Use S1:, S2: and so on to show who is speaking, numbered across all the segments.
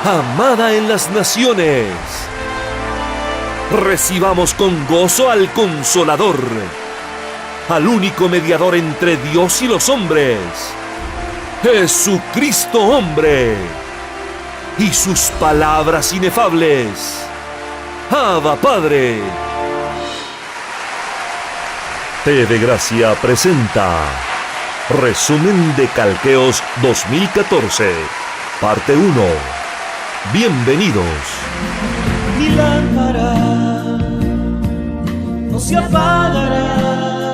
S1: amada en las naciones. Recibamos con gozo al Consolador, al único mediador entre Dios y los hombres, Jesucristo hombre, y sus palabras inefables. Abba Padre. T de Gracia presenta Resumen de Calqueos 2014, parte 1. Bienvenidos.
S2: Mi lámpara no se apagará,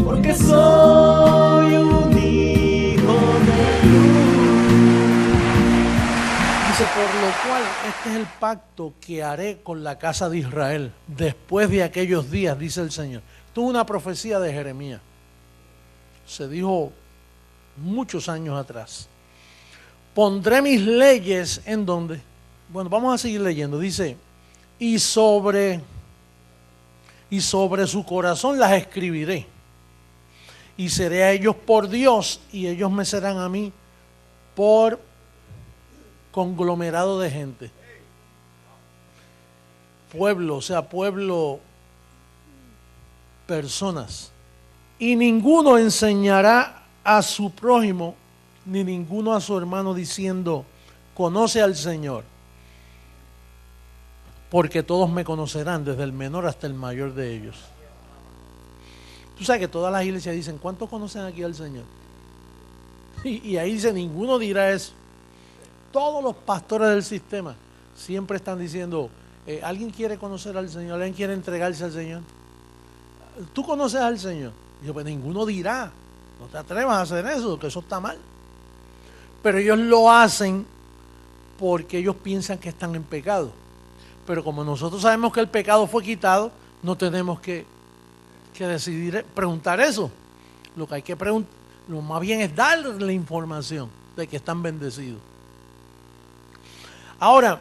S2: porque soy un hijo de luz. Dice, por lo cual este es el pacto que haré con la casa de Israel después de aquellos días, dice el Señor. Tuvo una profecía de Jeremías. Se dijo muchos años atrás. Pondré mis leyes en donde. Bueno, vamos a seguir leyendo. Dice, y sobre su corazón las escribiré. Y seré a ellos por Dios, y ellos me serán a mí por conglomerado de gente. Pueblo, o sea, pueblo, personas. Y ninguno enseñará a su prójimo, ni ninguno a su hermano diciendo, conoce al Señor. Porque todos me conocerán, desde el menor hasta el mayor de ellos. Tú sabes que todas las iglesias dicen, ¿cuántos conocen aquí al Señor? Y ahí dice, ninguno dirá eso. Todos los pastores del sistema siempre están diciendo, ¿alguien quiere conocer al Señor? ¿Alguien quiere entregarse al Señor? ¿Tú conoces al Señor? Y yo, pues ninguno dirá, no te atrevas a hacer eso, que eso está mal. Pero ellos lo hacen porque ellos piensan que están en pecado. Pero como nosotros sabemos que el pecado fue quitado, no tenemos que decidir preguntar eso. Lo que hay que preguntar, lo más bien es darle la información de que están bendecidos. Ahora,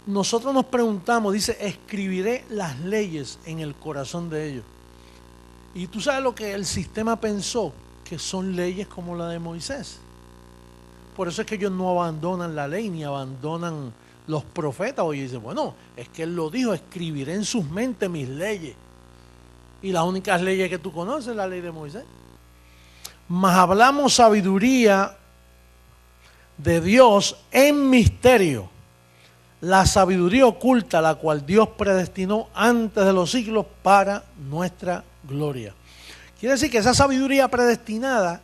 S2: nosotros nos preguntamos, dice, escribiré las leyes en el corazón de ellos. Y tú sabes lo que el sistema pensó, que son leyes como la de Moisés. Por eso es que ellos no abandonan la ley ni abandonan los profetas. Oye, dicen, bueno, es que él lo dijo, escribiré en sus mentes mis leyes. Y las únicas leyes que tú conoces es la ley de Moisés. Mas hablamos sabiduría de Dios en misterio. La sabiduría oculta, la cual Dios predestinó antes de los siglos para nuestra gloria. Quiere decir que esa sabiduría predestinada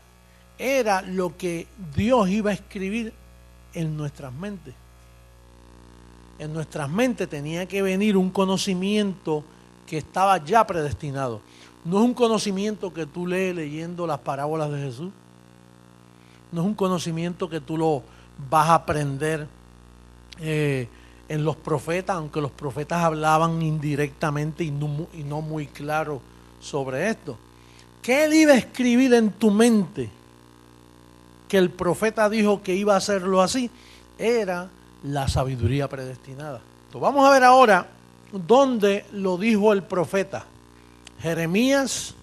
S2: era lo que Dios iba a escribir en nuestras mentes. En nuestras mentes tenía que venir un conocimiento que estaba ya predestinado. No es un conocimiento que tú lees leyendo las parábolas de Jesús. No es un conocimiento que tú lo vas a aprender en los profetas, aunque los profetas hablaban indirectamente y no muy claro sobre esto. ¿Qué él iba a escribir en tu mente? Que el profeta dijo que iba a hacerlo así, era la sabiduría predestinada. Entonces vamos a ver ahora dónde lo dijo el profeta. Jeremías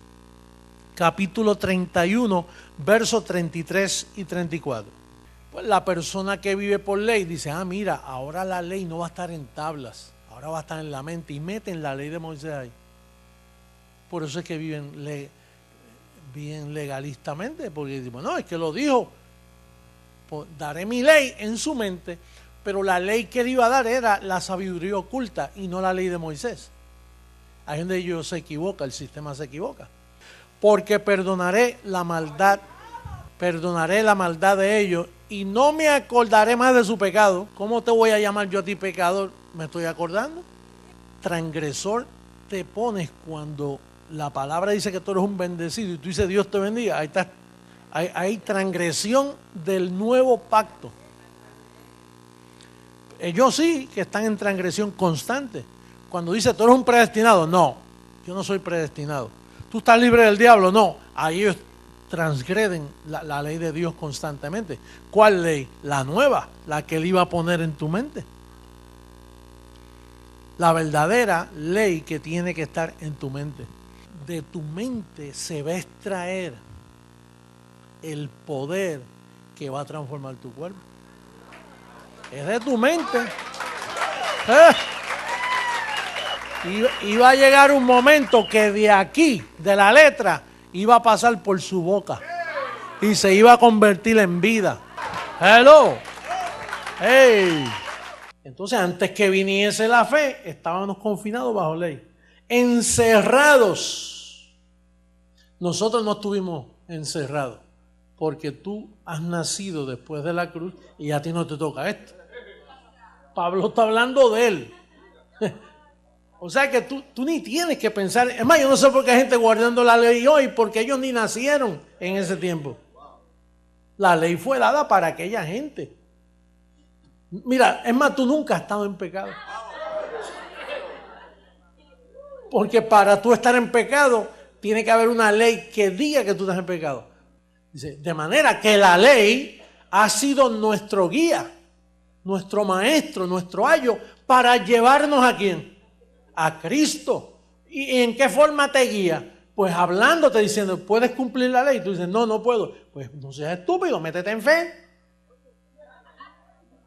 S2: capítulo 31, versos 33 y 34. Pues la persona que vive por ley dice, mira, ahora la ley no va a estar en tablas, ahora va a estar en la mente, y meten la ley de Moisés ahí. Por eso es que viven bien legalistamente, porque dicen, no, es que lo dijo, pues daré mi ley en su mente, pero la ley que él iba a dar era la sabiduría oculta y no la ley de Moisés. Ahí donde ellos se equivoca, el sistema se equivoca. Porque perdonaré la maldad de ellos y no me acordaré más de su pecado. ¿Cómo te voy a llamar yo a ti pecador? ¿Me estoy acordando? Transgresor te pones cuando la palabra dice que tú eres un bendecido y tú dices Dios te bendiga. Ahí está, hay transgresión del nuevo pacto. Ellos sí que están en transgresión constante. Cuando dice tú eres un predestinado, no, yo no soy predestinado. Tú estás libre del diablo, no. Ahí ellos transgreden la ley de Dios constantemente. ¿Cuál ley? La nueva, la que él iba a poner en tu mente. La verdadera ley que tiene que estar en tu mente. De tu mente se va a extraer el poder que va a transformar tu cuerpo. Es de tu mente. Iba a llegar un momento que de aquí, de la letra, iba a pasar por su boca y se iba a convertir en vida. Hello. Hey. Entonces, antes que viniese la fe, estábamos confinados bajo ley, encerrados. Nosotros no estuvimos encerrados porque tú has nacido después de la cruz y a ti no te toca esto. Pablo está hablando de él. O sea que tú ni tienes que pensar. Es más, yo no sé por qué hay gente guardando la ley hoy, porque ellos ni nacieron en ese tiempo. La ley fue dada para aquella gente. Mira, es más, tú nunca has estado en pecado. Porque para tú estar en pecado, tiene que haber una ley que diga que tú estás en pecado. Dice, de manera que la ley ha sido nuestro guía, nuestro maestro, nuestro ayo, para llevarnos ¿a quién? A Cristo. ¿Y en qué forma te guía? Pues hablándote, diciendo, ¿puedes cumplir la ley? Y tú dices, no puedo. Pues no seas estúpido, métete en fe.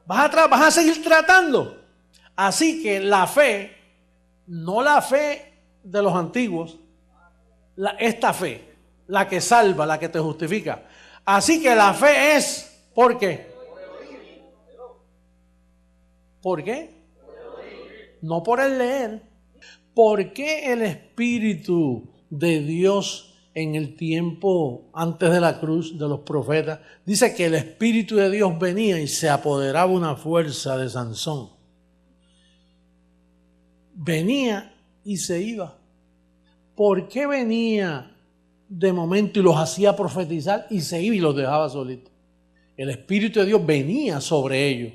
S2: Vas a seguir tratando. Así que la fe, no la fe de los antiguos, esta fe, la que salva, la que te justifica. Así que la fe es, ¿por qué? ¿Por qué? No por el leer. ¿Por qué el Espíritu de Dios en el tiempo antes de la cruz de los profetas dice que el Espíritu de Dios venía y se apoderaba una fuerza de Sansón? Venía y se iba. ¿Por qué venía de momento y los hacía profetizar y se iba y los dejaba solitos? El Espíritu de Dios venía sobre ellos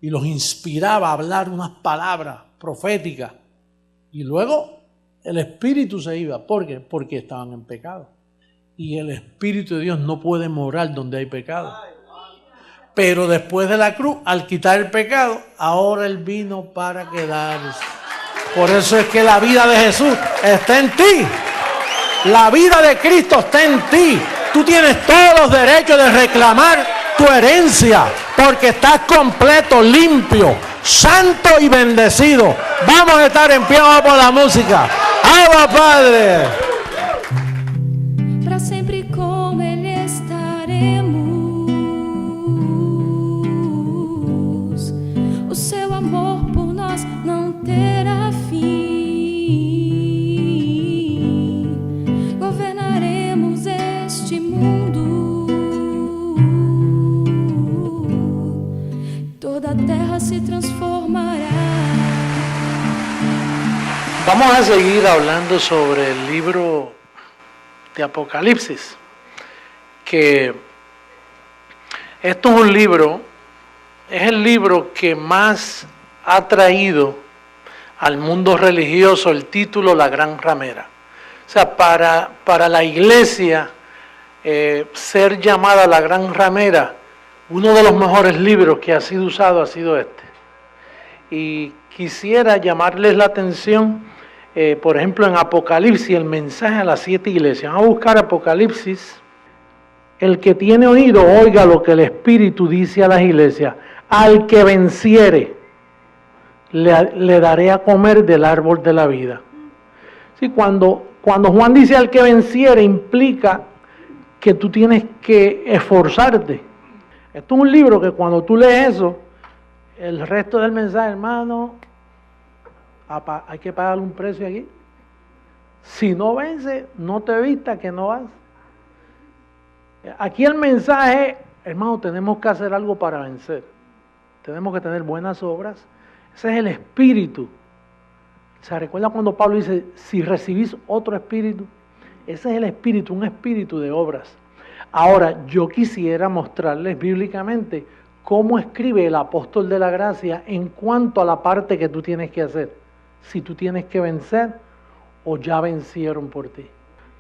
S2: y los inspiraba a hablar unas palabras proféticas. Y luego el Espíritu se iba. ¿Por qué? Porque estaban en pecado. Y el Espíritu de Dios no puede morar donde hay pecado. Pero después de la cruz, al quitar el pecado, ahora Él vino para quedarse. Por eso es que la vida de Jesús está en ti. La vida de Cristo está en ti. Tú tienes todos los derechos de reclamar tu herencia, porque estás completo, limpio, santo y bendecido. Vamos a estar en pie por la música. ¡Abba, Padre!
S3: Para sempre com Ele estaremos. O seu amor por nós não terá fim. Governaremos este mundo. Toda a terra se transformará.
S2: Vamos a seguir hablando sobre el libro de Apocalipsis, que esto es un libro, es el libro que más ha traído al mundo religioso el título La Gran Ramera. O sea, para la iglesia ser llamada La Gran Ramera, uno de los mejores libros que ha sido usado ha sido este. Y quisiera llamarles la atención, por ejemplo, en Apocalipsis, el mensaje a las 7 iglesias. Vamos a buscar Apocalipsis. El que tiene oído, oiga lo que el Espíritu dice a las iglesias. Al que venciere, le daré a comer del árbol de la vida. Sí, cuando Juan dice al que venciere, implica que tú tienes que esforzarte. Esto es un libro que cuando tú lees eso, el resto del mensaje, hermano, hay que pagarle un precio aquí. Si no vence, no te vistas que no vas. Aquí el mensaje, hermano, tenemos que hacer algo para vencer. Tenemos que tener buenas obras. Ese es el espíritu. ¿Se recuerda cuando Pablo dice, si recibís otro espíritu? Ese es el espíritu, un espíritu de obras. Ahora, yo quisiera mostrarles bíblicamente cómo escribe el apóstol de la gracia en cuanto a la parte que tú tienes que hacer. Si tú tienes que vencer o ya vencieron por ti.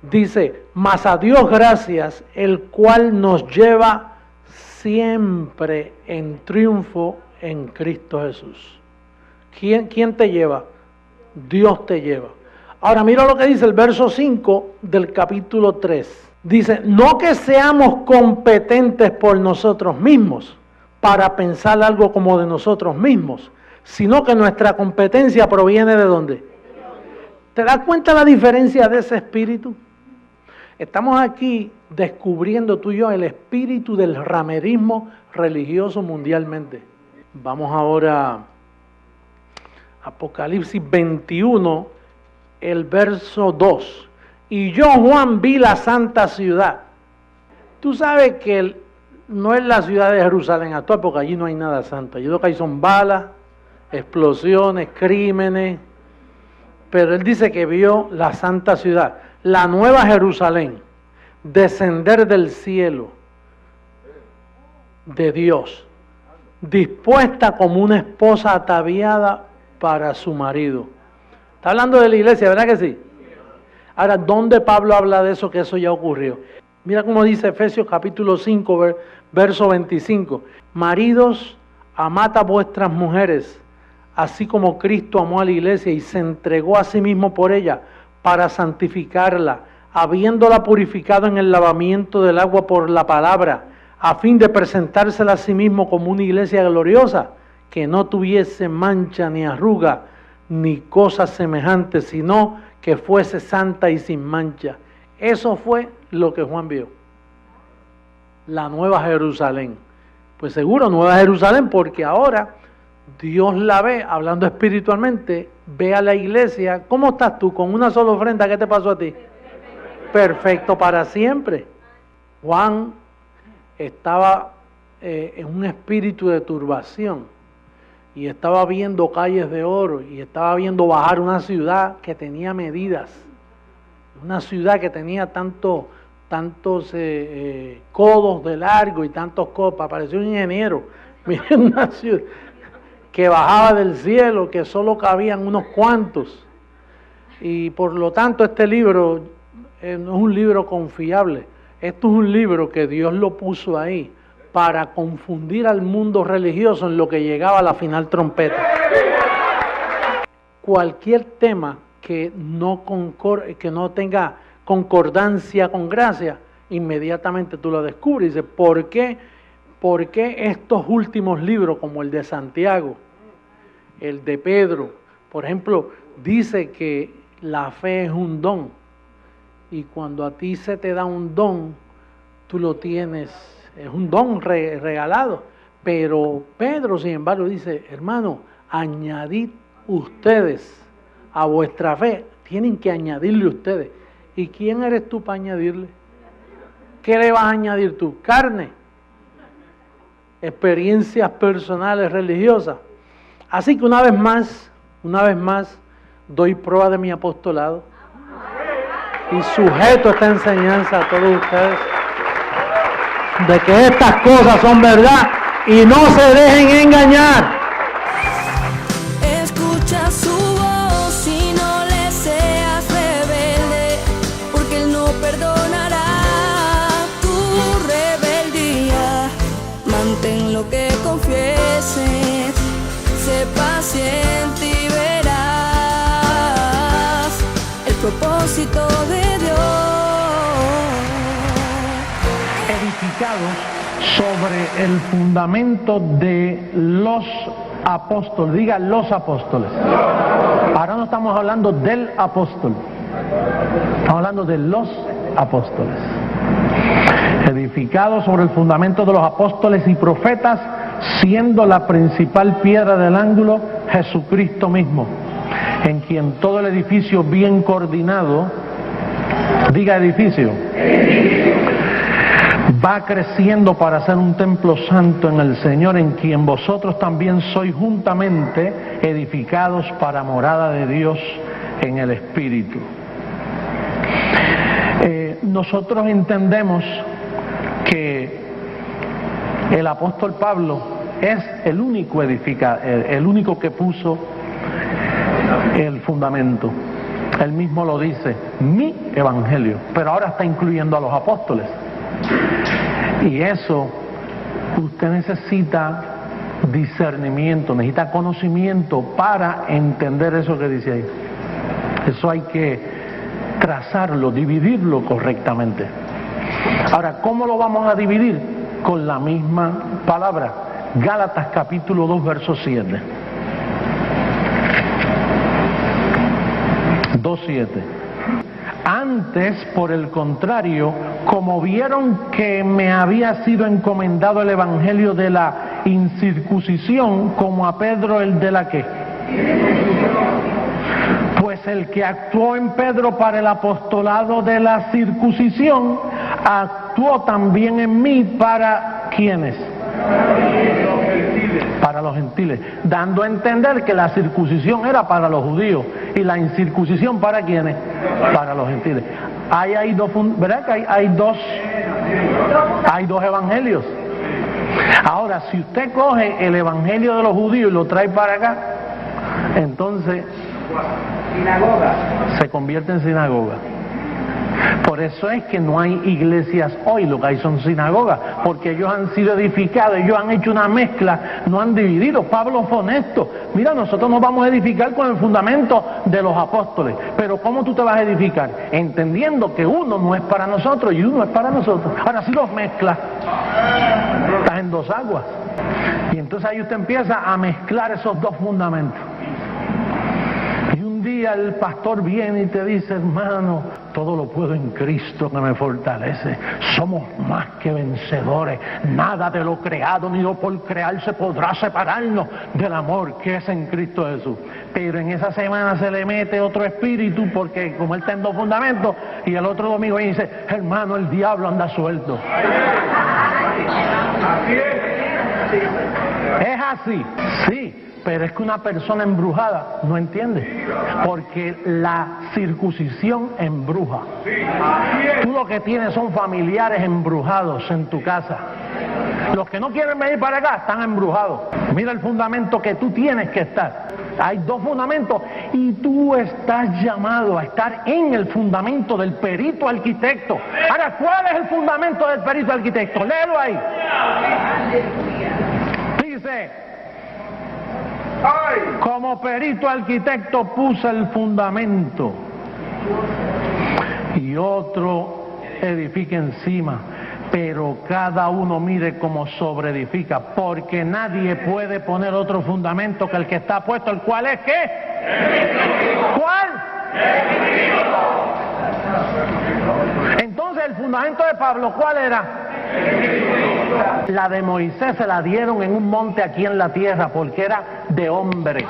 S2: Dice, mas a Dios gracias, el cual nos lleva siempre en triunfo en Cristo Jesús. ¿Quién te lleva? Dios te lleva. Ahora mira lo que dice el verso 5 del capítulo 3. Dice, no que seamos competentes por nosotros mismos para pensar algo como de nosotros mismos, sino que nuestra competencia proviene ¿de dónde? ¿Te das cuenta la diferencia de ese espíritu? Estamos aquí descubriendo tú y yo el espíritu del ramerismo religioso mundialmente. Vamos ahora a Apocalipsis 21, el verso 2. Y yo, Juan, vi la santa ciudad. Tú sabes que no es la ciudad de Jerusalén actual, porque allí no hay nada santo. Allí lo que hay son balas, explosiones, crímenes. Pero él dice que vio la santa ciudad, la nueva Jerusalén, descender del cielo de Dios, dispuesta como una esposa ataviada para su marido. Está hablando de la iglesia, ¿verdad que sí? Ahora, ¿dónde Pablo habla de eso, que eso ya ocurrió? Mira cómo dice Efesios capítulo 5, verso 25. Maridos, amad a vuestras mujeres, así como Cristo amó a la iglesia y se entregó a sí mismo por ella, para santificarla, habiéndola purificado en el lavamiento del agua por la palabra, a fin de presentársela a sí mismo como una iglesia gloriosa, que no tuviese mancha ni arruga, ni cosas semejantes, sino que fuese santa y sin mancha. Eso fue lo que Juan vio. La Nueva Jerusalén. Pues seguro, Nueva Jerusalén, porque ahora Dios la ve, hablando espiritualmente, ve a la iglesia. ¿Cómo estás tú? Con una sola ofrenda, ¿qué te pasó a ti? Perfecto para siempre. Juan estaba en un espíritu de turbación y estaba viendo calles de oro y estaba viendo bajar una ciudad que tenía medidas, una ciudad que tenía tantos codos de largo y tantos copas. Parecía un ingeniero. Miren, una ciudad que bajaba del cielo, que solo cabían unos cuantos. Y por lo tanto este libro no es un libro confiable. Esto es un libro que Dios lo puso ahí para confundir al mundo religioso en lo que llegaba a la final trompeta. Cualquier tema que no tenga concordancia con gracia, inmediatamente tú lo descubres y dices, ¿por qué estos últimos libros como el de Santiago, el de Pedro, por ejemplo, dice que la fe es un don y cuando a ti se te da un don, tú lo tienes, es un don regalado, pero Pedro sin embargo dice, hermano, añadid ustedes a vuestra fe, tienen que añadirle ustedes. ¿Y quién eres tú para añadirle? ¿Qué le vas a añadir tú? ¿Carne? ¿Experiencias personales religiosas? Así que una vez más, doy prueba de mi apostolado y sujeto esta enseñanza a todos ustedes de que estas cosas son verdad y no se dejen engañar.
S3: Escucha su voz y no le seas rebelde, porque Él no perdonará tu rebeldía. Mantén lo que confieses, sé paciente y verás el propósito de Dios.
S2: Edificados sobre el fundamento de los apóstoles. Diga los apóstoles. Ahora no estamos hablando del apóstol, estamos hablando de los apóstoles. Edificados sobre el fundamento de los apóstoles y profetas, siendo la principal piedra del ángulo Jesucristo mismo, en quien todo el edificio bien coordinado, diga edificio, va creciendo para ser un templo santo en el Señor, en quien vosotros también sois juntamente edificados para morada de Dios en el Espíritu. Nosotros entendemos que el apóstol Pablo es el único el único que puso el fundamento. Él mismo lo dice, mi evangelio, pero ahora está incluyendo a los apóstoles. Y eso, usted necesita discernimiento, necesita conocimiento para entender eso que dice ahí. Eso hay que trazarlo, dividirlo correctamente. Ahora, ¿cómo lo vamos a dividir? Con la misma palabra.
S4: Gálatas capítulo 2, verso 7. 2:7. Antes, por el contrario, como vieron que me había sido encomendado el evangelio de la incircuncisión, como a Pedro el de la ¿qué? Pues el que actuó en Pedro para el apostolado de la circuncisión, actuó también en mí para ¿quiénes? Para los gentiles, dando a entender que la circuncisión era para los judíos y la incircuncisión para ¿quiénes? Para los gentiles. Hay dos, ¿verdad que hay dos evangelios? Ahora, si usted coge el evangelio de los judíos y lo trae para acá, entonces se convierte en sinagoga. Por eso es que no hay iglesias hoy, lo que hay son sinagogas, porque ellos han sido edificados, ellos han hecho una mezcla, no han dividido. Pablo fue honesto. Mira, nosotros nos vamos a edificar con el fundamento de los apóstoles, pero ¿cómo tú te vas a edificar? Entendiendo que uno no es para nosotros y uno es para nosotros. Ahora si los mezclas, estás en dos aguas. Y entonces ahí usted empieza a mezclar esos dos fundamentos. El pastor viene y te dice: hermano, todo lo puedo en Cristo que me fortalece. Somos más que vencedores. Nada de lo creado ni lo por crearse podrá separarnos del amor que es en Cristo Jesús. Pero en esa semana se le mete otro espíritu, porque como él está en dos fundamentos, y el otro domingo viene y dice: hermano, el diablo anda suelto. Es así, sí. Pero es que una persona embrujada no entiende, porque la circuncisión embruja. Tú lo que tienes son familiares embrujados en tu casa. Los que no quieren venir para acá están embrujados. Mira el fundamento que tú tienes que estar. Hay dos fundamentos y tú estás llamado a estar en el fundamento del perito arquitecto. Ahora, ¿cuál es el fundamento del perito arquitecto? Léelo ahí. Dice: como perito arquitecto puse el fundamento y otro edifica encima, pero cada uno mire cómo sobreedifica, porque nadie puede poner otro fundamento que el que está puesto, el cual es ¿qué? ¿Cuál? Entonces el fundamento de Pablo, ¿cuál era? La de Moisés se la dieron en un monte aquí en la tierra porque era de hombre,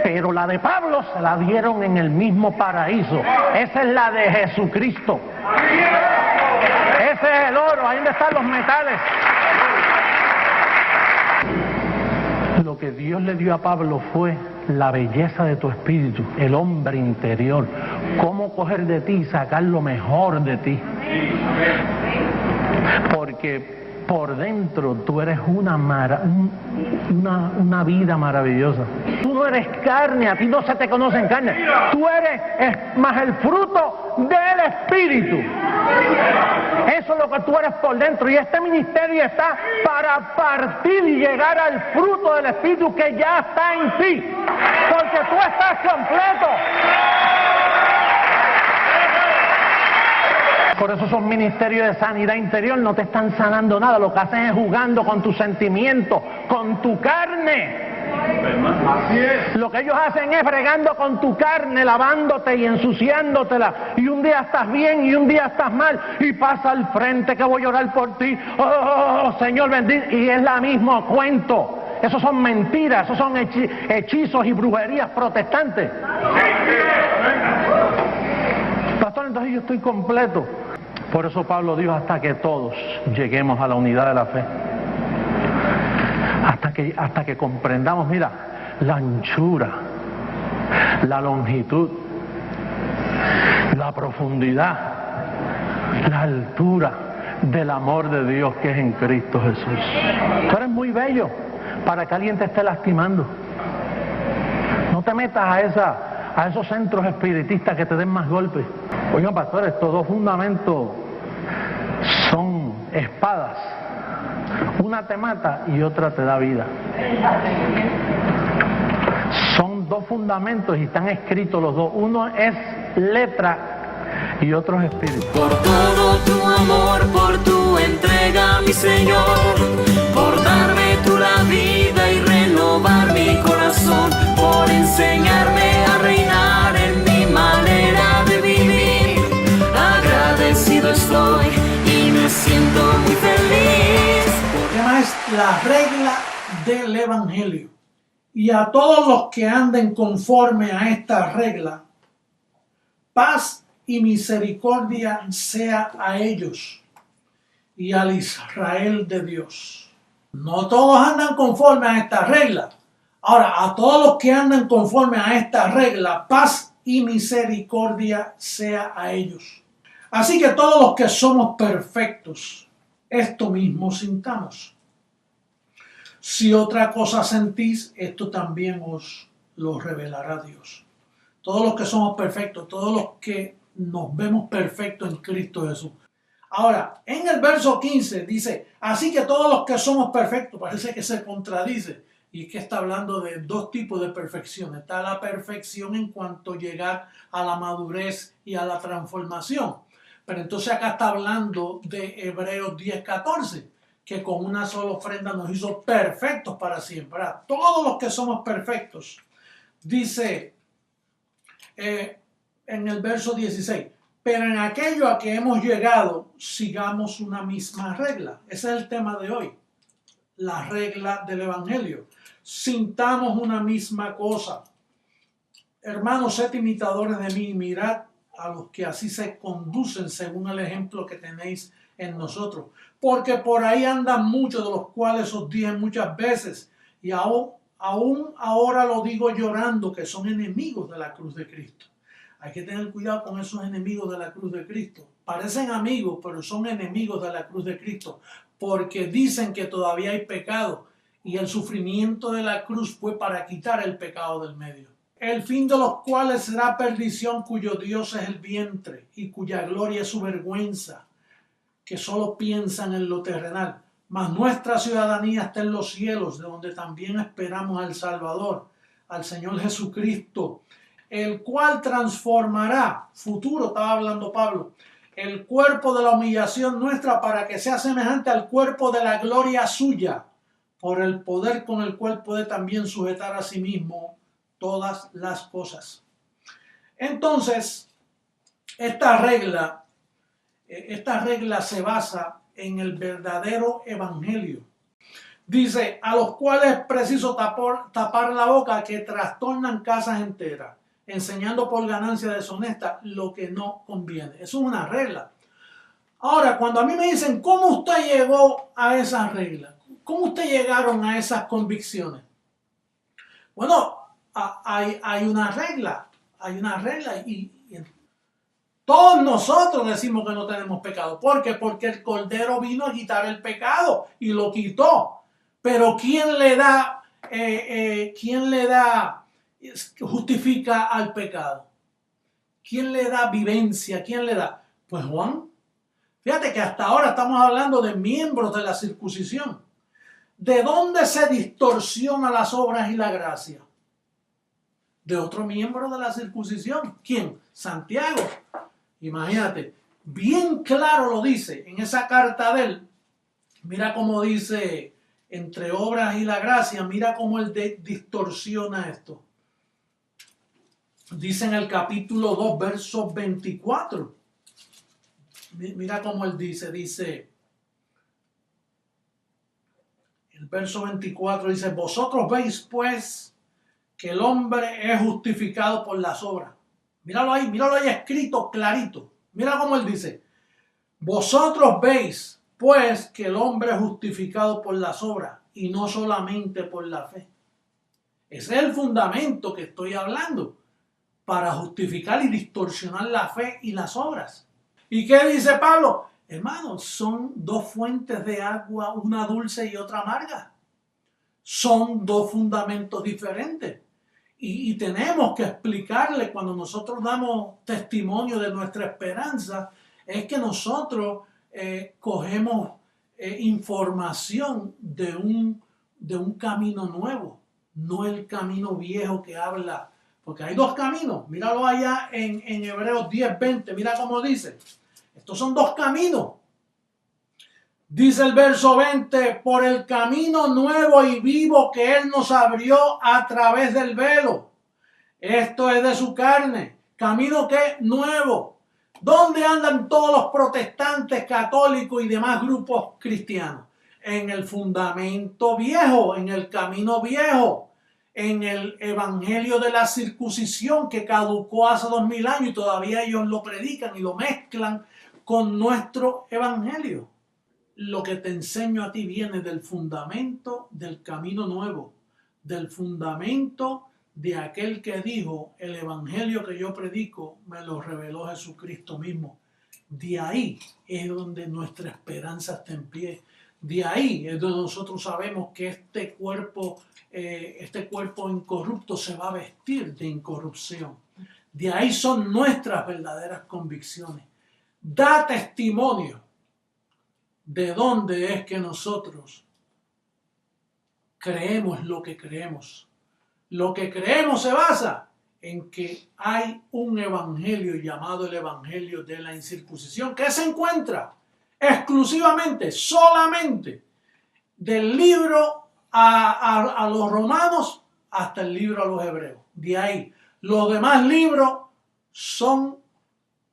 S4: pero la de Pablo se la dieron en el mismo paraíso. Esa es la de Jesucristo. Ese es el oro, ahí donde están los metales. Lo que Dios le dio a Pablo fue la belleza de tu espíritu, el hombre interior, cómo coger de ti y sacar lo mejor de ti. Porque por dentro tú eres una vida maravillosa. Tú no eres carne, a ti no se te conoce en carne. Tú eres más el fruto del Espíritu. Eso es lo que tú eres por dentro. Y este ministerio está para partir y llegar al fruto del Espíritu que ya está en ti. Porque tú estás completo. Por eso esos ministerios de sanidad interior no te están sanando nada. Lo que hacen es jugando con tus sentimientos, con tu carne. Así es. Lo que ellos hacen es bregando con tu carne, lavándote y ensuciándotela. Y un día estás bien y un día estás mal. Y pasa al frente que voy a orar por ti. Oh, Señor bendito. Y es la mismo cuento. Esos son mentiras, esos son hechizos y brujerías protestantes. Pastor, entonces yo estoy completo. Por eso Pablo dijo: hasta que todos lleguemos a la unidad de la fe. Hasta que comprendamos, mira, la anchura, la longitud, la profundidad, la altura del amor de Dios que es en Cristo Jesús. Tú eres muy bello para que alguien te esté lastimando. No te metas a esos centros espiritistas que te den más golpes. Oigan, pastor, estos dos fundamentos son espadas. Una te mata y otra te da vida. Son dos fundamentos y están escritos los dos. Uno es letra y otro es espíritu.
S5: Por todo tu amor, por tu entrega, mi Señor, por darme tu
S2: la regla del Evangelio. Y a todos los que anden conforme a esta regla, paz y misericordia sea a ellos y al Israel de Dios. No todos andan conforme a esta regla. Ahora, a todos los que andan conforme a esta regla, paz y misericordia sea a ellos. Así que todos los que somos perfectos, esto mismo sintamos. Si otra cosa sentís, esto también os lo revelará Dios. Todos los que somos perfectos, todos los que nos vemos perfectos en Cristo Jesús. Ahora, en el verso 15 dice, así que todos los que somos perfectos, parece que se contradice, y es que está hablando de dos tipos de perfección. Está la perfección en cuanto a llegar a la madurez y a la transformación. Pero entonces acá está hablando de Hebreos 10:14, que con una sola ofrenda nos hizo perfectos para siempre. Todos los que somos perfectos, dice en el verso 16, pero en aquello a que hemos llegado, sigamos una misma regla. Ese es el tema de hoy, la regla del Evangelio. Sintamos una misma cosa. Hermanos, sed imitadores de mí y mirad a los que así se conducen según el ejemplo que tenéis en nosotros. Porque por ahí andan muchos, de los cuales os dije muchas veces, y aún ahora lo digo llorando, que son enemigos de la cruz de Cristo. Hay que tener cuidado con esos enemigos de la cruz de Cristo. Parecen amigos, pero son enemigos de la cruz de Cristo, porque dicen que todavía hay pecado, y el sufrimiento de la cruz fue para quitar el pecado del medio. El fin de los cuales será perdición, cuyo Dios es el vientre, y cuya gloria es su vergüenza, que solo piensan en lo terrenal. Mas nuestra ciudadanía está en los cielos, de donde también esperamos al Salvador, al Señor Jesucristo, el cual transformará, futuro estaba hablando Pablo, el cuerpo de la humillación nuestra para que sea semejante al cuerpo de la gloria suya, por el poder con el cual puede también sujetar a sí mismo todas las cosas. Entonces, esta regla se basa en el verdadero evangelio. Dice, a los cuales es preciso tapar la boca, que trastornan casas enteras, enseñando por ganancia deshonesta lo que no conviene. Eso es una regla. Ahora, cuando a mí me dicen, ¿cómo usted llegó a esa regla? ¿Cómo usted llegaron a esas convicciones? Bueno, hay una regla y todos nosotros decimos que no tenemos pecado. ¿Por qué? Porque el Cordero vino a quitar el pecado y lo quitó. Pero ¿quién le justifica al pecado? ¿Quién le da vivencia? ¿Quién le da? Pues Juan. Fíjate que hasta ahora estamos hablando de miembros de la circuncisión. ¿De dónde se distorsiona las obras y la gracia? De otro miembro de la circuncisión. ¿Quién? Santiago. Imagínate, bien claro lo dice en esa carta de él. Mira cómo dice, entre obras y la gracia, mira cómo él distorsiona esto. Dice en el capítulo 2, verso 24. Mira cómo él dice, el verso 24 dice, vosotros veis pues que el hombre es justificado por las obras. Míralo ahí escrito clarito. Mira cómo él dice, vosotros veis pues que el hombre es justificado por las obras y no solamente por la fe. Ese es el fundamento que estoy hablando, para justificar y distorsionar la fe y las obras. ¿Y qué dice Pablo? Hermanos, son dos fuentes de agua, una dulce y otra amarga. Son dos fundamentos diferentes. Y tenemos que explicarle cuando nosotros damos testimonio de nuestra esperanza, es que nosotros cogemos información de un camino nuevo, no el camino viejo que habla, porque hay dos caminos. Míralo allá en Hebreos 10:20, mira cómo dice. Estos son dos caminos. Dice el verso 20, por el camino nuevo y vivo que Él nos abrió a través del velo. Esto es de su carne. Camino que nuevo. ¿Dónde andan todos los protestantes, católicos y demás grupos cristianos? en el fundamento viejo, en el camino viejo, en el evangelio de la circuncisión que caducó hace 2000 años y todavía ellos lo predican y lo mezclan con nuestro evangelio. Lo que te enseño a ti viene del fundamento del camino nuevo, del fundamento de aquel que dijo: el evangelio que yo predico me lo reveló Jesucristo mismo. De ahí es donde nuestra esperanza está en pie. De ahí es donde nosotros sabemos que este cuerpo incorrupto se va a vestir de incorrupción. De ahí son nuestras verdaderas convicciones. Da testimonio de dónde es que nosotros creemos lo que creemos. Lo que creemos se basa en que hay un evangelio llamado el evangelio de la incircuncisión, que se encuentra exclusivamente, solamente del libro a los romanos hasta el libro a los hebreos. De ahí, los demás libros son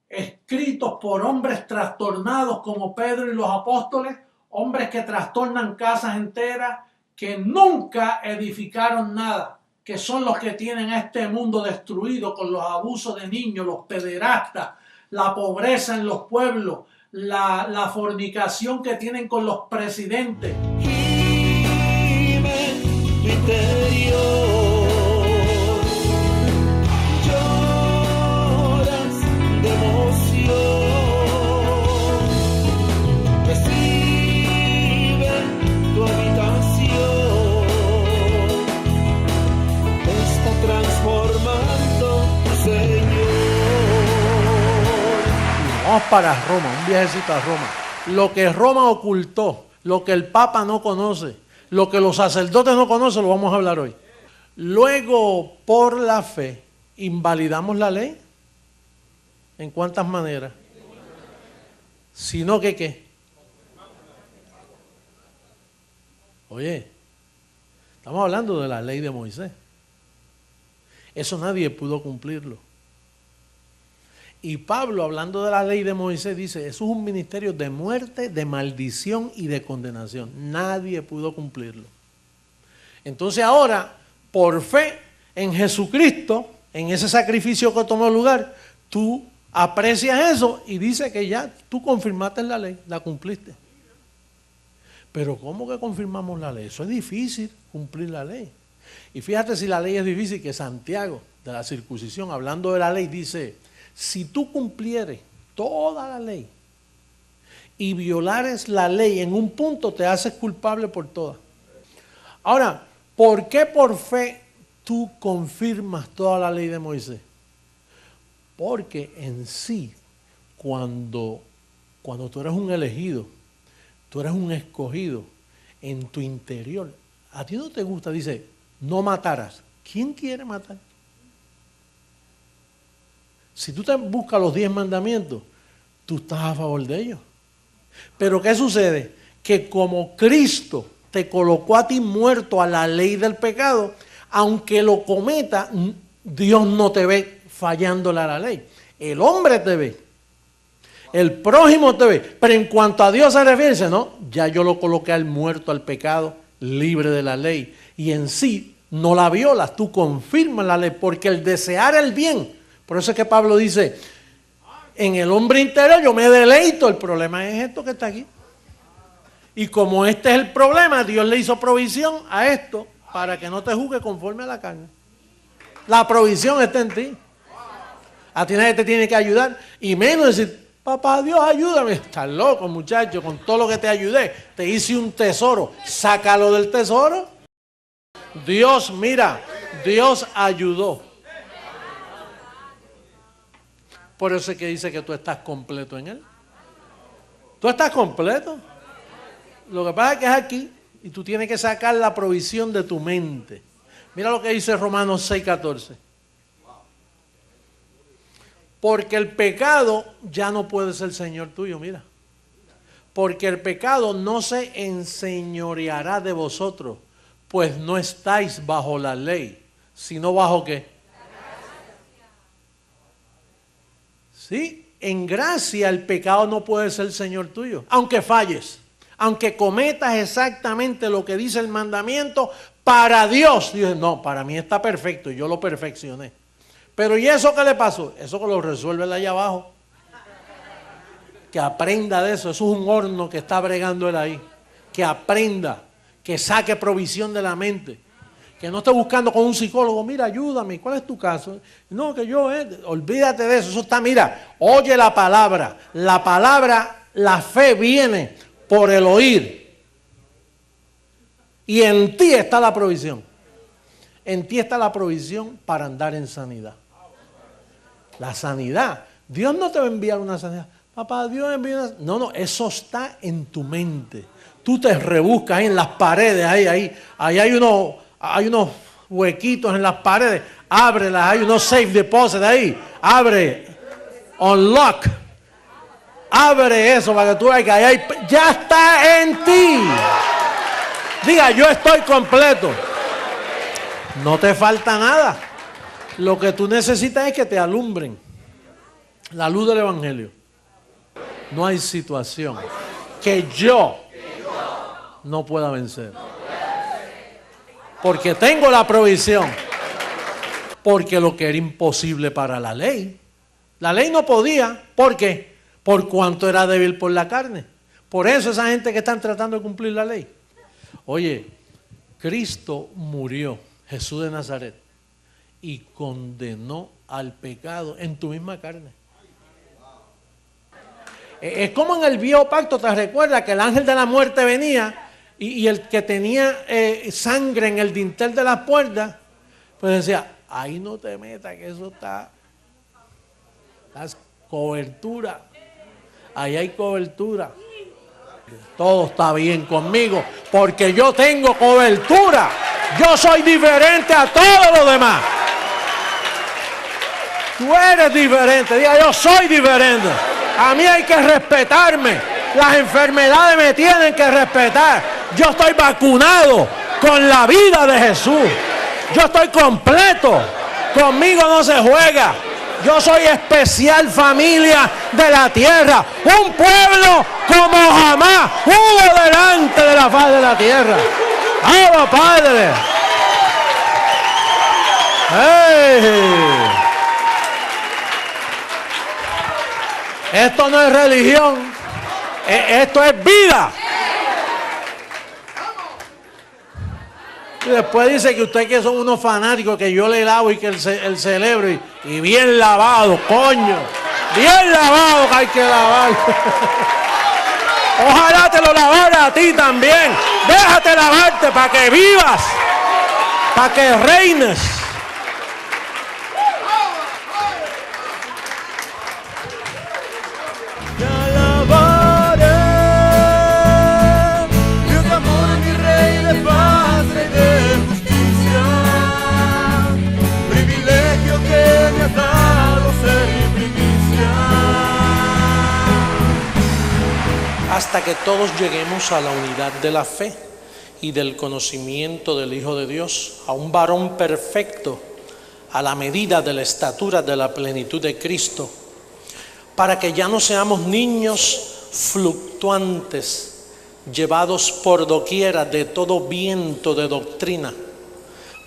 S2: escritos por hombres trastornados como Pedro y los apóstoles, hombres que trastornan casas enteras, que nunca edificaron nada, que son los que tienen este mundo destruido con los abusos de niños, los pederastas, la pobreza en los pueblos, la fornicación que tienen con los presidentes.
S5: Gime tu interior, lloras de emoción, recibe tu habitación, te está transformando, Señor.
S2: Vamos para Roma, un viajecito a Roma. Lo que Roma ocultó, lo que el Papa no conoce, lo que los sacerdotes no conocen, lo vamos a hablar hoy. Luego, por la fe, ¿invalidamos la ley? ¿En cuántas maneras? Sino que ¿qué? Oye, estamos hablando de la ley de Moisés. Eso nadie pudo cumplirlo. Y Pablo, hablando de la ley de Moisés, dice: eso es un ministerio de muerte, de maldición y de condenación. Nadie pudo cumplirlo. Entonces ahora, por fe en Jesucristo, en ese sacrificio que tomó lugar, tú aprecias eso y dice que ya tú confirmaste la ley, la cumpliste. Pero ¿cómo que confirmamos la ley? Eso es difícil, cumplir la ley. Y fíjate si la ley es difícil, que Santiago, de la circuncisión, hablando de la ley, dice: si tú cumplieres toda la ley y violares la ley en un punto, te haces culpable por todas. Ahora, ¿por qué por fe tú confirmas toda la ley de Moisés? Porque en sí, cuando tú eres un elegido, tú eres un escogido, en tu interior, a ti no te gusta, dice, no matarás. ¿Quién quiere matar? Si tú te buscas los 10 mandamientos, tú estás a favor de ellos. Pero ¿qué sucede? Que como Cristo te colocó a ti muerto a la ley del pecado, aunque lo cometa, Dios no te ve fallándole a la ley. El hombre te ve, el prójimo te ve, pero en cuanto a Dios se refiere, dice, no, ya yo lo coloqué al muerto al pecado, libre de la ley. Y en sí no la violas, tú confirmas la ley, porque el desear el bien. Por eso es que Pablo dice, en el hombre interior yo me deleito, el problema es esto que está aquí. Y como este es el problema, Dios le hizo provisión a esto para que no te juzgue conforme a la carne. La provisión está en ti. A ti nadie te tiene que ayudar, y menos decir, papá Dios ayúdame. Estás loco, muchacho, con todo lo que te ayudé, te hice un tesoro, sácalo del tesoro. Dios, mira, Dios ayudó. Por eso es que dice que tú estás completo en Él. Tú estás completo. Lo que pasa es que es aquí y tú tienes que sacar la provisión de tu mente. Mira lo que dice Romanos 6:14. Porque el pecado ya no puede ser señor tuyo, mira. Porque el pecado no se enseñoreará de vosotros, pues no estáis bajo la ley, sino bajo ¿qué? Sí, en gracia el pecado no puede ser señor tuyo, aunque falles, aunque cometas exactamente lo que dice el mandamiento, para Dios, dice, no, para mí está perfecto, yo lo perfeccioné. Pero ¿y eso qué le pasó? Eso que lo resuelve él allá abajo. Que aprenda de eso, eso es un horno que está bregando él ahí. Que aprenda, que saque provisión de la mente. Que no esté buscando con un psicólogo, mira, ayúdame, ¿cuál es tu caso? No, que yo, olvídate de eso, eso está, mira, oye la palabra, la fe viene por el oír. Y en ti está la provisión. En ti está la provisión para andar en sanidad. La sanidad. Dios no te va a enviar una sanidad. Papá, Dios envía una... No, eso está en tu mente. Tú te rebuscas ahí en las paredes, ahí hay unos huequitos en las paredes. Ábrelas, hay unos safe deposit ahí. Abre, unlock. Abre eso para que tú veas que ahí ya está en ti. Diga, yo estoy completo. No te falta nada. Lo que tú necesitas es que te alumbren la luz del Evangelio. No hay situación que yo no pueda vencer. Porque tengo la provisión. Porque lo que era imposible para la ley no podía. ¿Por qué? Por cuanto era débil por la carne. Por eso esa gente que están tratando de cumplir la ley. Oye, Cristo murió, Jesús de Nazaret, y condenó al pecado en tu misma carne. Es como en el viejo pacto, te recuerdas que el ángel de la muerte venía y el que tenía sangre en el dintel de las puertas, pues decía, ahí no te metas, que eso está, las cobertura, ahí hay cobertura. Todo está bien conmigo porque yo tengo cobertura. Yo soy diferente a todos los demás. Tú eres diferente. Diga, yo soy diferente. A mí hay que respetarme. Las enfermedades me tienen que respetar. Yo estoy vacunado con la vida de Jesús. Yo estoy completo. Conmigo no se juega. Yo soy especial familia de la tierra. Un pueblo como jamás hubo delante de la faz de la tierra. ¡Abba, Padre! ¡Hey! Esto no es religión. Esto es vida. Y después dice que ustedes que son unos fanáticos, que yo le lavo y que el celebro y bien lavado, coño. Bien lavado que hay que lavar. Ojalá te lo lavara a ti también. Déjate lavarte para que vivas, para que reines. Hasta que todos lleguemos a la unidad de la fe y del conocimiento del Hijo de Dios, a un varón perfecto, a la medida de la estatura de la plenitud de Cristo, para que ya no seamos niños fluctuantes, llevados por doquiera de todo viento de doctrina,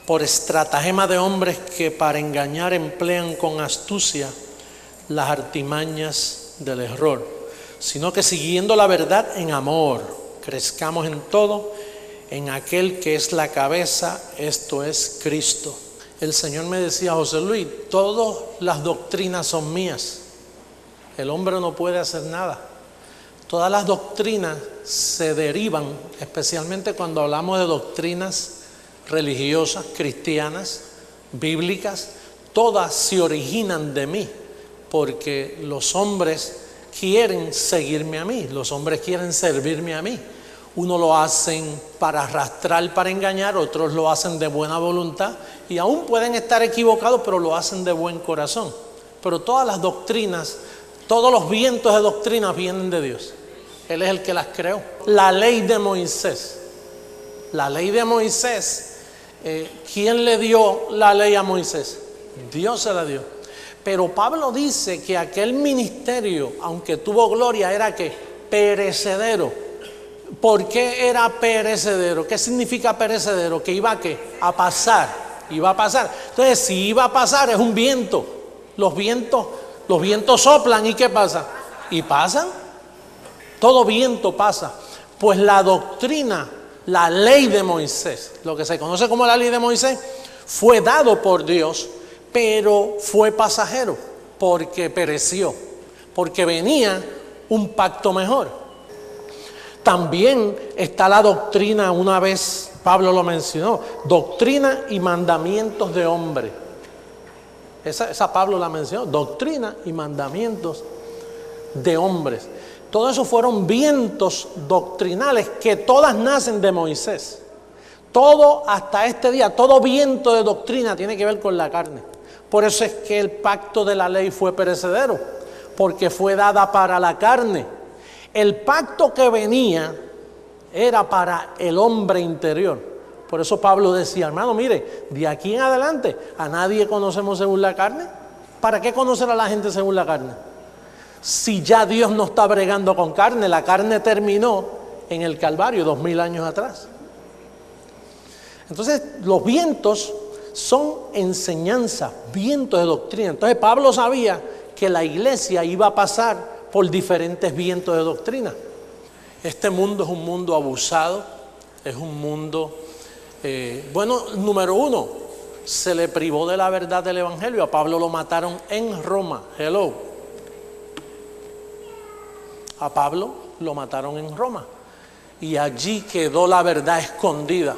S2: por estratagema de hombres que para engañar emplean con astucia las artimañas del error, sino que siguiendo la verdad en amor, crezcamos en todo en aquel que es la cabeza, esto es Cristo. El Señor me decía, José Luis, todas las doctrinas son mías. El hombre no puede hacer nada. Todas las doctrinas se derivan, especialmente cuando hablamos de doctrinas religiosas, cristianas, bíblicas, todas se originan de mí, porque los hombres quieren seguirme a mí, los hombres quieren servirme a mí. Unos lo hacen para arrastrar, para engañar, otros lo hacen de buena voluntad y aún pueden estar equivocados, pero lo hacen de buen corazón. Pero todas las doctrinas, todos los vientos de doctrina vienen de Dios. Él es el que las creó. La ley de Moisés. La ley de Moisés, ¿quién le dio la ley a Moisés? Dios se la dio. Pero Pablo dice que aquel ministerio, aunque tuvo gloria, era que perecedero. ¿Por qué era perecedero? ¿Qué significa perecedero? Que iba a pasar, iba a pasar. Entonces, si iba a pasar, es un viento. Los vientos soplan, ¿y qué pasa? Y pasan. Todo viento pasa. Pues la doctrina, la ley de Moisés, lo que se conoce como la ley de Moisés, fue dado por Dios, pero fue pasajero, porque pereció, porque venía un pacto mejor. También está la doctrina, una vez Pablo lo mencionó, doctrina y mandamientos de hombre. Esa Pablo la mencionó, doctrina y mandamientos de hombres. Todo eso fueron vientos doctrinales que todas nacen de Moisés. Todo hasta este día, todo viento de doctrina tiene que ver con la carne. Por eso es que el pacto de la ley fue perecedero, porque fue dada para la carne. El pacto que venía era para el hombre interior. Por eso Pablo decía, hermano, mire, de aquí en adelante a nadie conocemos según la carne. ¿Para qué conocer a la gente según la carne? Si ya Dios no está bregando con carne, la carne terminó en el Calvario 2000 años atrás. Entonces, los vientos son enseñanza, vientos de doctrina. Entonces, Pablo sabía que la iglesia iba a pasar por diferentes vientos de doctrina. Este mundo es un mundo abusado, es un mundo, número uno, se le privó de la verdad del evangelio. A Pablo lo mataron en Roma. Hello. A Pablo lo mataron en Roma. Y allí quedó la verdad escondida.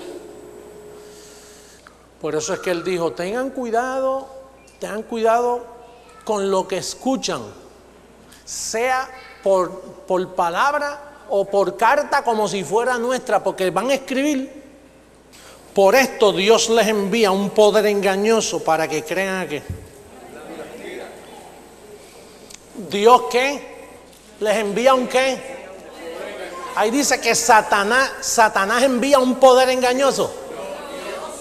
S2: Por eso es que él dijo, tengan cuidado con lo que escuchan, sea por palabra o por carta como si fuera nuestra, porque van a escribir. Por esto Dios les envía un poder engañoso para que crean que Dios ¿qué? Les envía un ¿qué? Ahí dice que Satanás envía un poder engañoso.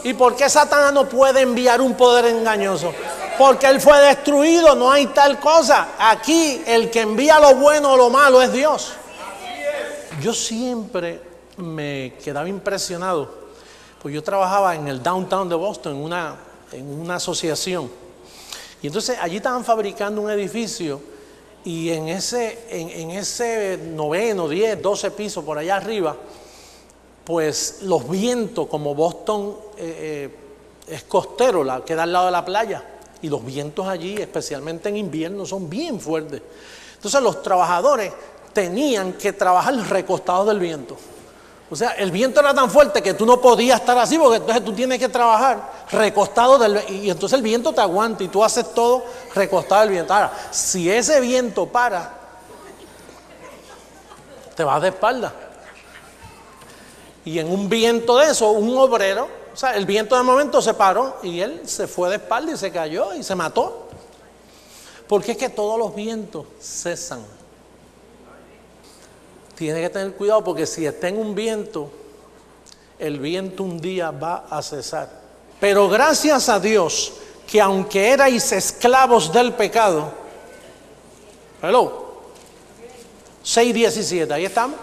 S2: ¿Y por qué Satanás no puede enviar un poder engañoso? Porque él fue destruido, no hay tal cosa. Aquí el que envía lo bueno o lo malo es Dios. Yo siempre me quedaba impresionado, pues yo trabajaba en el downtown de Boston, en una asociación. Y entonces allí estaban fabricando un edificio y en ese 9, 10, 12 pisos por allá arriba, pues los vientos, como Boston es costero, queda al lado de la playa, y los vientos allí, especialmente en invierno, son bien fuertes. Entonces los trabajadores tenían que trabajar recostados del viento. O sea, el viento era tan fuerte que tú no podías estar así, porque entonces tú tienes que trabajar recostado y entonces el viento te aguanta y tú haces todo recostado del viento. Ahora, si ese viento para, te vas de espalda. Y en un viento de eso, un obrero, o sea, el viento de momento se paró y él se fue de espalda y se cayó y se mató. Porque es que todos los vientos cesan. Tiene que tener cuidado porque si está en un viento, el viento un día va a cesar. Pero gracias a Dios que aunque erais esclavos del pecado, 6:17, ahí estamos.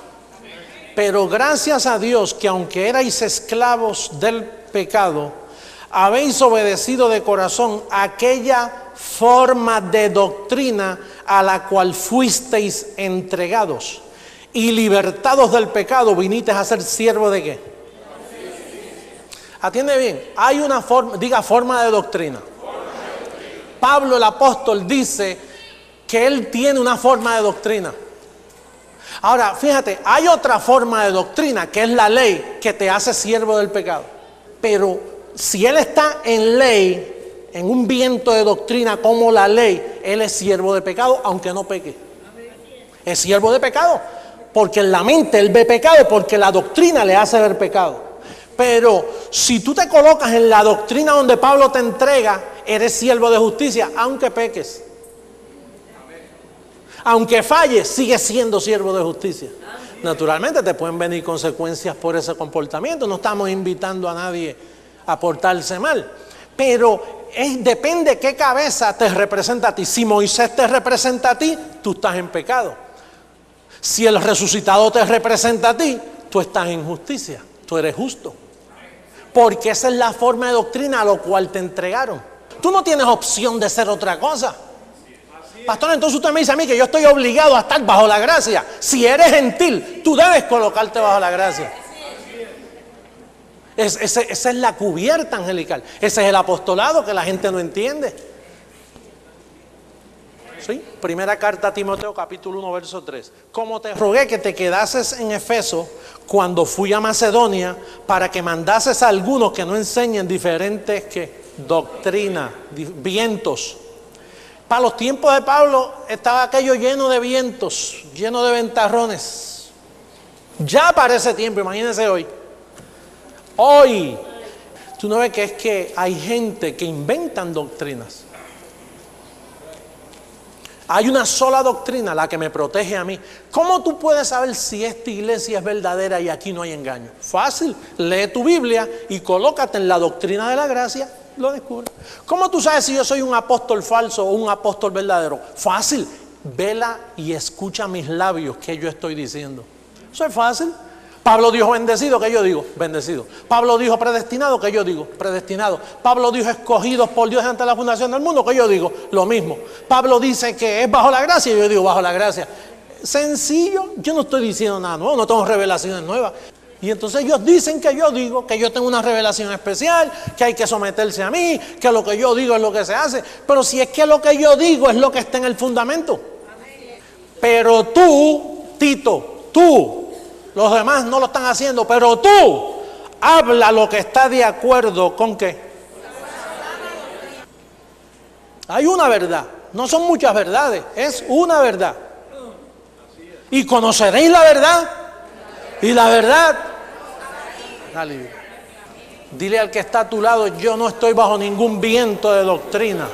S2: Pero gracias a Dios que aunque erais esclavos del pecado, habéis obedecido de corazón aquella forma de doctrina a la cual fuisteis entregados. Y libertados del pecado, vinisteis a ser siervos de ¿qué? Atiende bien, hay una forma, diga forma de doctrina. Pablo el apóstol dice que él tiene una forma de doctrina. Ahora, fíjate, hay otra forma de doctrina que es la ley que te hace siervo del pecado. Pero si él está en ley, en un viento de doctrina como la ley, él es siervo de pecado aunque no peque. Es siervo de pecado. Porque en la mente él ve pecado, porque la doctrina le hace ver pecado. Pero si tú te colocas en la doctrina donde Pablo te entrega, eres siervo de justicia, aunque peques. Aunque falles, sigues siendo siervo de justicia. Naturalmente te pueden venir consecuencias por ese comportamiento. No estamos invitando a nadie a portarse mal. Pero depende qué cabeza te representa a ti. Si Moisés te representa a ti, tú estás en pecado. Si el resucitado te representa a ti, tú estás en justicia, tú eres justo. Porque esa es la forma de doctrina a lo cual te entregaron. Tú no tienes opción de ser otra cosa. Pastor, entonces usted me dice a mí que yo estoy obligado a estar bajo la gracia. Si eres gentil, tú debes colocarte bajo la gracia. Esa es la cubierta angelical. Ese es el apostolado que la gente no entiende. ¿Sí? Primera carta a Timoteo, capítulo 1, verso 3. Como te rogué que te quedases en Efeso cuando fui a Macedonia, para que mandases a algunos que no enseñen diferentes doctrinas, vientos. Para los tiempos de Pablo estaba aquello lleno de vientos, lleno de ventarrones. Ya para ese tiempo, imagínense hoy. Hoy, tú no ves que es que hay gente que inventan doctrinas. Hay una sola doctrina, la que me protege a mí. ¿Cómo tú puedes saber si esta iglesia es verdadera y aquí no hay engaño? Fácil, lee tu Biblia y colócate en la doctrina de la gracia, lo descubres. ¿Cómo tú sabes si yo soy un apóstol falso o un apóstol verdadero? Fácil, vela y escucha mis labios que yo estoy diciendo. Eso es fácil. Pablo dijo bendecido, ¿qué yo digo? Bendecido. Pablo dijo predestinado, ¿qué yo digo? Predestinado. Pablo dijo escogidos por Dios ante la fundación del mundo, ¿qué yo digo? Lo mismo. Pablo dice que es bajo la gracia, y yo digo bajo la gracia. Sencillo, yo no estoy diciendo nada nuevo, no tengo revelaciones nuevas. Y entonces ellos dicen que yo digo que yo tengo una revelación especial, que hay que someterse a mí, que lo que yo digo es lo que se hace. Pero si es que lo que yo digo es lo que está en el fundamento. Pero tú, Tito, tú, los demás no lo están haciendo, pero tú habla lo que está de acuerdo con qué. Hay una verdad, no son muchas verdades, es una verdad. Y conoceréis la verdad, y la verdad. Dale. Dile al que está a tu lado, yo no estoy bajo ningún viento de doctrina.